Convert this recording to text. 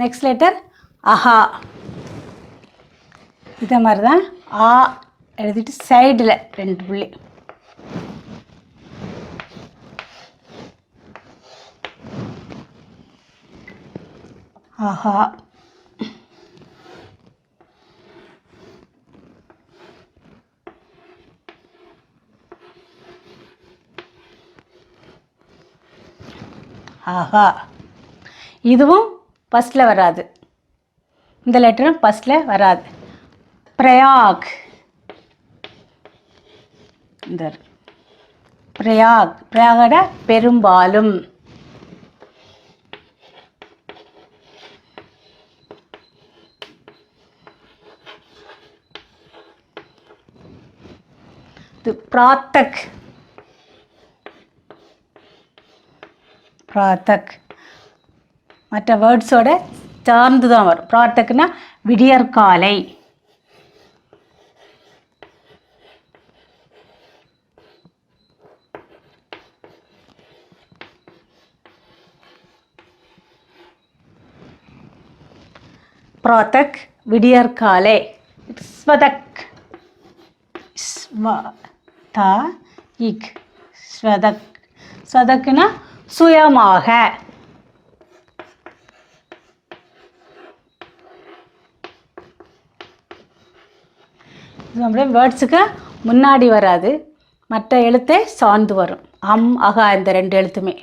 Next letter அஹா. இதே மாதிரி தான் ஆ எழுதிட்டு சைடில் 2 புள்ளி. ஆஹா. ஆஹா. இதுவும் ஃபஸ்ட்டில் வராது, இந்த லெட்டரும் ஃபஸ்ட்டில் வராது. பிரயாக். இந்த பிரயாக், பிரயாகோட பெரும்பாலும். இது பிராத்தக். பிராத்தக் மற்ற வேர்ட்ஸோட சார்ந்து தான் வரும். பிராத்தக்னா விடியற்காலை. பிராத்தக் விடியற்காலை. ஸ்வதக். ஸ்வதக். ஸ்வதக். ஸ்வதக்னா சுயமாக. அப்படியே வேர்ட்ஸுக்கு முன்னாடி வராது, மற்ற எழுத்தை சார்ந்து வரும். அம் அகா இந்த 2 எழுத்துமே.